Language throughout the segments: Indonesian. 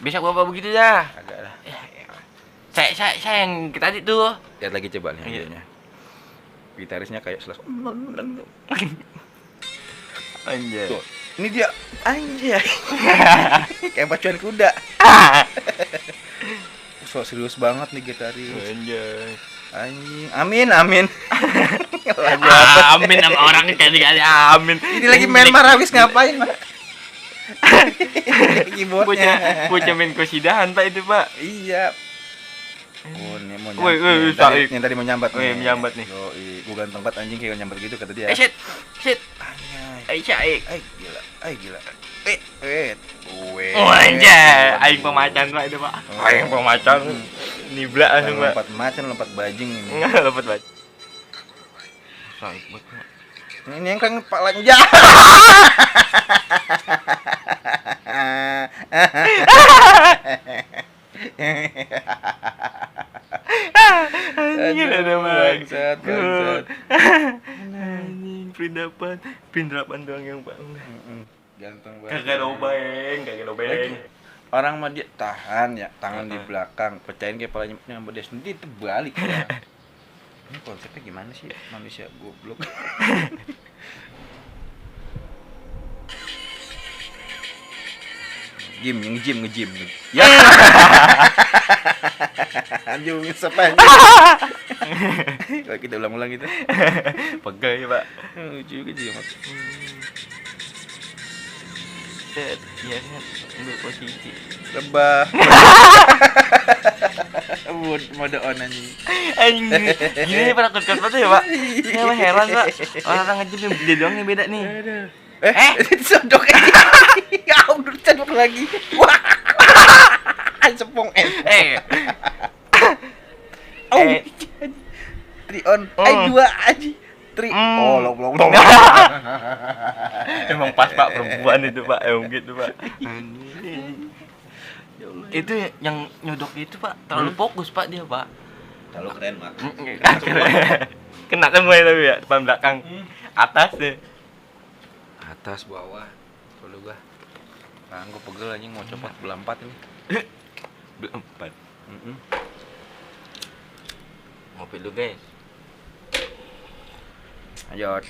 Besok bapak begitu dah. Agak lah. Saya yang tadi tuh. Lihat lagi coba nih Iya. videonya. Gitarisnya kayak selas. Anjay. Tuh, ini dia anjay. Kayak pacuan kuda. So serius banget nih gitaris. Anjay. Anjing. Amin. Lagu Amin sama orang kali amin. Ini lagi main Marawis ngapain, Pak? Keyboardnya. Bocah main kosidahan Pak itu Pak. Iya. Oh, ini mau Woi, nyambat. Yang tadi mau nyambat nih. Menyambat nih. Yoi, gua ganteng banget anjing kayak nyambat gitu kata dia. Shit. Anjay. Syaik. Gila. Oh anjay, aing pemacan Pak itu Pak. Aing pemacan. Niblak langsung Pak. Lompat macan, lompat bajing ini. Enggak lompat Pak. Syaik banget. Ini yang kan Pak Lanja. Anjing ada bangsat. Anjing perindapan doang yang Pak. Ganteng banget. Kagak dobeng. Orang mah dia tahan ya, tangan di belakang, pecahin kepalanya nyamber dia sendiri terbalik ya. Ini konsepnya gimana sih manusia goblok? Ngejim. Ya. Anjing siapa anjing? Kalau kita ulang-ulang gitu. Pegal ya Pak. Lucu juga dia mak. Iya kan, ambil posisi. Rebah. Mode on anjing. Anjing. Gini pada kut-kut banget ya Pak. Ya Pak heran Pak. Orang ngejim dia doang yang beda nih. Sodok aja. Ya udah cedok lagi. Wah. Sepong Tri on. Dua aja. Tri. Long. Emang pas Pak perempuan itu Pak, emang gitu Pak. Itu yang nyodok itu Pak, terlalu fokus Pak dia Pak. Terlalu keren mak. Kena semua tapi ya, depan belakang, atas deh. Atas bawah. Kalau gua. Nah, gua pegel anjing mau copot belah 4 ini. Belah 4. Ngopi dulu guys. Lanjut.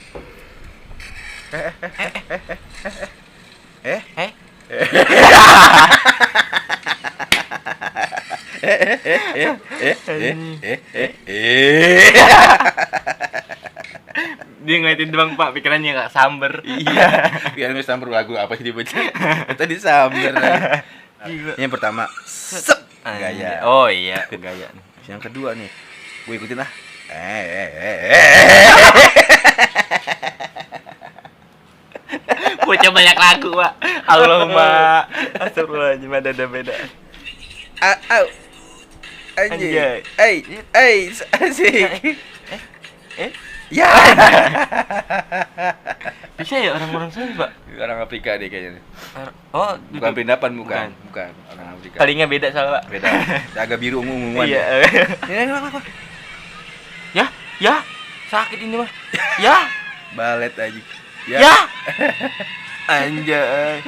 Dia ngeliatin doang Pak, pikirannya nggak samber. Iya. Biar nggak samber lagu apa sih dibaca? Tadi samber. Gila. Yang pertama, sep gaya. Oh iya, gaya. Yang kedua nih, gue ikutin lah. Bocah banyak lagu Pak. Allahumma astagfirullahaladzim, ada beda. Anjay. Asik. Ya. Bisa ya orang-orang sana Pak? Orang Afrika deh kayaknya. Oh, Bukan perindapan, bukan. Orang Afrika. Palingnya beda soalnya Pak. Beda. Agak biru ungu-unguan. Iya. Ya, sakit ini mah. Ya. Balet aja. Ya. Anjay.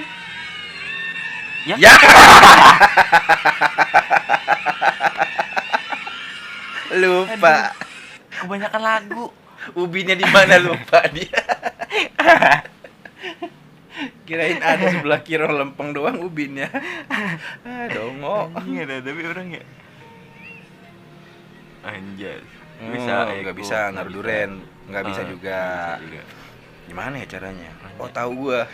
Ya. Lupa. Aduh, kebanyakan lagu. Ubinya di mana lupa dia. Kirain ada sebelah kiri lempeng doang ubinnya. Dongo. Anjing ada tapi orang ya. Anjay. Nggak bisa naruh duren, nggak bisa juga. Gimana ya caranya? Oh tahu gua.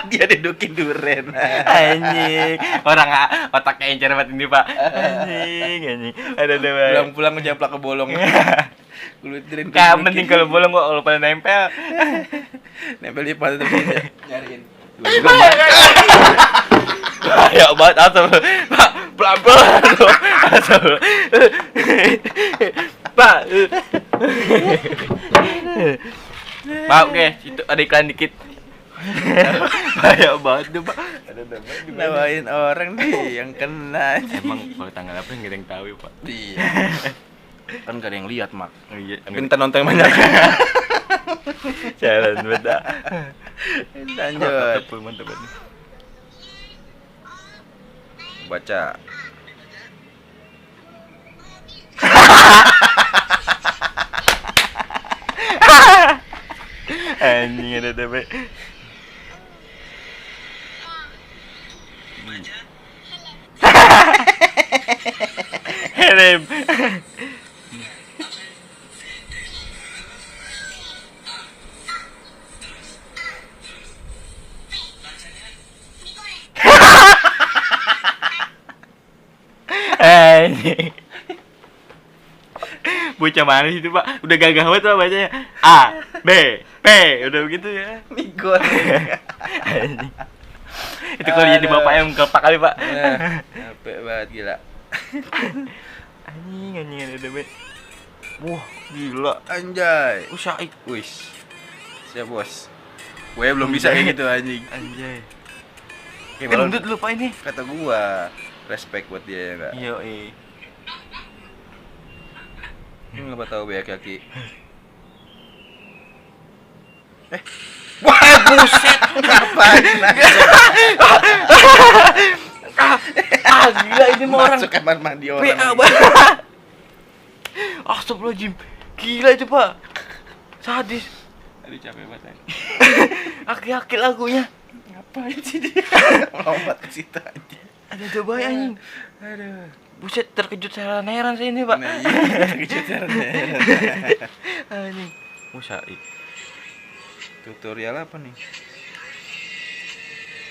Dia dudukin duren. Anjing. Orang otaknya encer banget ini Pak. Anjing. Ada. Pulang-pulang ngejaplak ke bolong. Kulit duren. Penting kalau bolong gua kalau pada nempel. Nempel di pantat terus nyariin. Ya banget asal. Pak, pelan-pelan. Asal. Pak. Pak, oke, itu ada iklan dikit. Bahaya banget tuh, Pak. Nawain orang nih yang kena. Emang kalau tanggal apa nggak ada yang tahu ya, Pak. Iya. Kan gak ada yang lihat, Mak. Oh, iya. Minta nonton yang banyak. Jalan beda. Lanjut. Mantap banget. Baca. Anjing ada DP. Helm. Anjing. Bocah mana sih itu Pak? Udah gagah banget Pak bacanya. A, B, P, udah begitu ya. Migor. Anjing. Itu kalau jadi bapak yang kelepak kali Pak. Capek banget gila. Anjing ada DP. Wah, gila. Anjay. Usaik. Wis. Siap bos. Gue belum bisa kayak gitu anjing. Anjay. Kayak baru Gendut lu Pak ini. kata gua. Respect buat dia ya enggak? Iya, Lu enggak tahu banyak kaki. Wah, buset. Ngapain nangis? Gila ini mah orang. Masuk kamar mandi orang. PA banget. Astagfirullahaladzim. Gila itu Pak. Sadis. Aduh capek banget. Aki-aki lagunya. Ngapain sih dia? Lompat ke situ aja. Ada coba anjing. Aduh. Buset, terkejut heran saya ini Pak. Nah, iya, terkejut heran. Anjing. Musaik. Tutorial apa nih?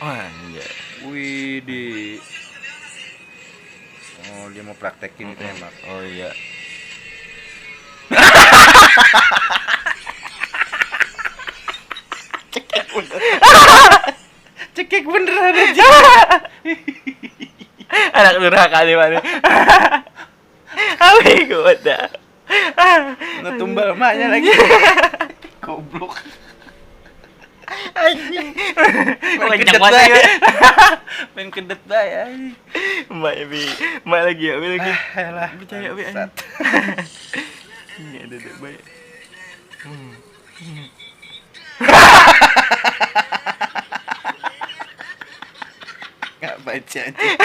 Oh anjay. Wih di. Oh dia mau praktekin tembak. Oh iya. Cekek beneran aja. Anak durhaka nih Pak. Awi goda. Ngetumbal emaknya lagi. Goblok. Anjing. Main Kencang kedet banget ya. Main kedet bae anjing. Mbak lagi ya, lagi. Alah. Percaya Bi anjing. Ini ada baik. Ngapain sih anjing?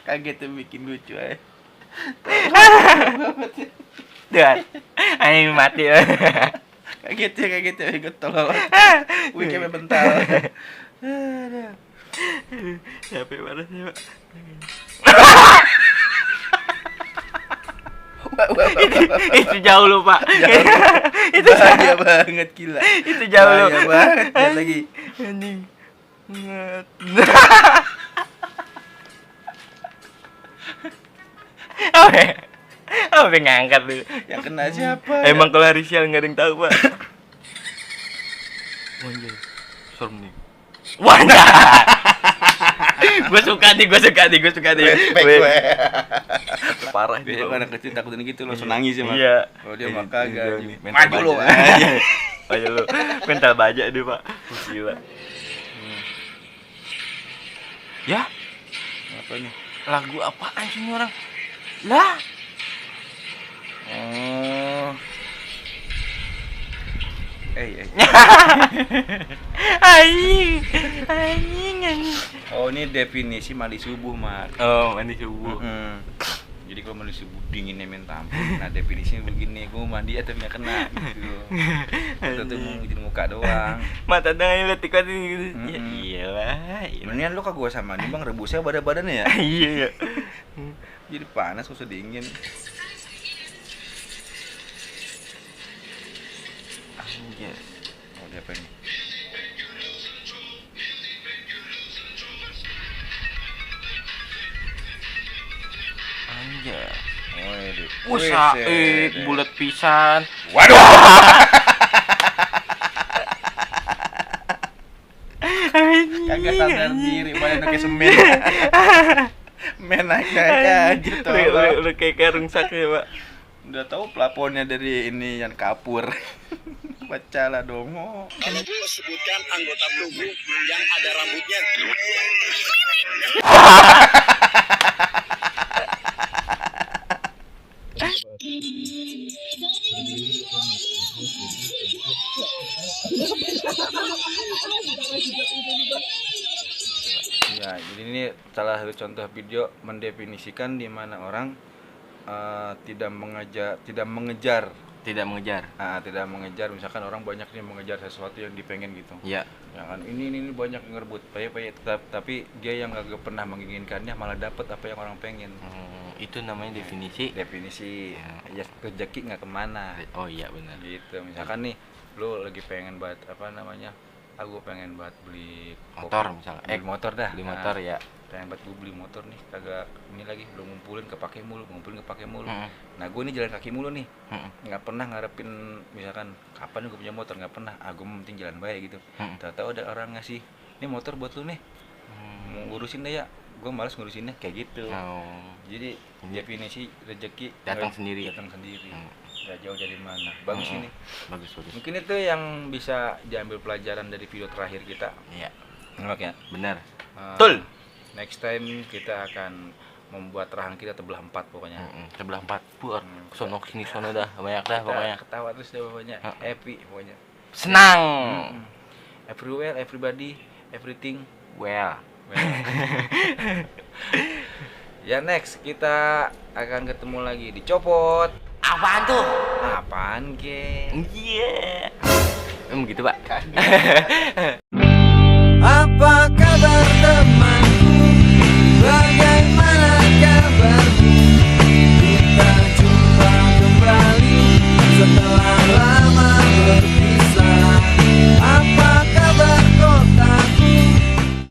Kaget tuh bikin lucu aja. Dan anjing mati. Kaget ya ikut tolol. Wih kayak bental. Capek banget ya Pak. Itu jauh lu Pak. Itu bahaya banget gila. Itu jauh lu. Bahaya banget lihat lagi. Anjing. Apa ngangkat lu? Yang kena siapa? Emang kalau hari sial nggak ada yang tahu Pak. Wanjay, serem nih. Wanjay. Gue suka nih. Respect gue. Parah Biasanya dia. kalau anak kecil takutin gitu langsung nangis ya Mak. Iya. Kalau dia mah kagak. Maju lu. Maju lu. Mental baja dia Pak. Gila. Ya, Apa nih? lagu apaan sih ini orang? Lah. Oh. Anjing. Oh, ini definisi mandi subuh, Mak. Oh, mandi subuh. Jadi kalau mandi subuh dinginnya minta ampun. Nah, definisinya begini, gue mandi atau nggak kena gitu. Tentu mau ngikutin muka doang. Mata tangannya letik gitu. Ya iyalah. Mendingan lu kagak usah mandi, Bang, rebusnya badan-badannya ya. Iya. Jadi panas usah dingin. Anjir. Oh, dia apa nih? Anjir. Oh, ini. Usaik bulat pisan. Waduh. Kagak sadar diri, badan kayak semen. Menak aja tolong. Udah kayak karung sak ya, Pak. Udah tahu plafonnya dari ini yang kapur. Bacalah dong. Sebutkan anggota tubuh yang ada rambutnya. Iya, Nah, jadi ini salah satu contoh video mendefinisikan di mana orang tidak mengejar, tidak mengejar. Misalkan orang banyak nih mengejar sesuatu yang dipengen gitu. Iya. Ya kan, ini banyak yang ngerebut, tapi dia yang gak pernah menginginkannya malah dapat apa yang orang pengen. Itu namanya definisi. Ya rezeki nggak kemana. Oh iya benar. Gitu. Misalkan nih, lu lagi pengen banget aku pengen banget beli Motor kopi, misalnya. beli motor dah. Beli motor ya. Pengen banget gue beli motor nih, kagak ini lagi belum ngumpulin kepake mulu. Mm-mm. Nah, gue ini jalan kaki mulu nih. Mm-mm. Nggak pernah ngarepin misalkan kapan gue punya motor, nggak pernah. Gue penting jalan baik gitu. Mm-mm. Tahu-tahu ada orang ngasih, "Ini motor buat lu nih. Mau ngurusin deh ya." Gue malas ngurusinnya kayak gitu. Jadi definisi rezeki Datang sendiri. Nggak jauh dari mana. Bagus ini. Bagus. Mungkin itu yang bisa diambil pelajaran dari video terakhir kita. Iya. Oke. Benar. Uh, Betul. Next time kita akan membuat rahang kita terbelah 4 pokoknya. Sebelah 4 pur. Sono sini sono dah. Banyak dah Kita pokoknya. ketawa terus deh pokoknya. Happy pokoknya. Senang. Everywhere, everybody, everything. Well. Ya, next kita akan ketemu lagi di Copot. Apaan tuh? Apaan, geng? Iya. Gitu, Pak. Apa kabar?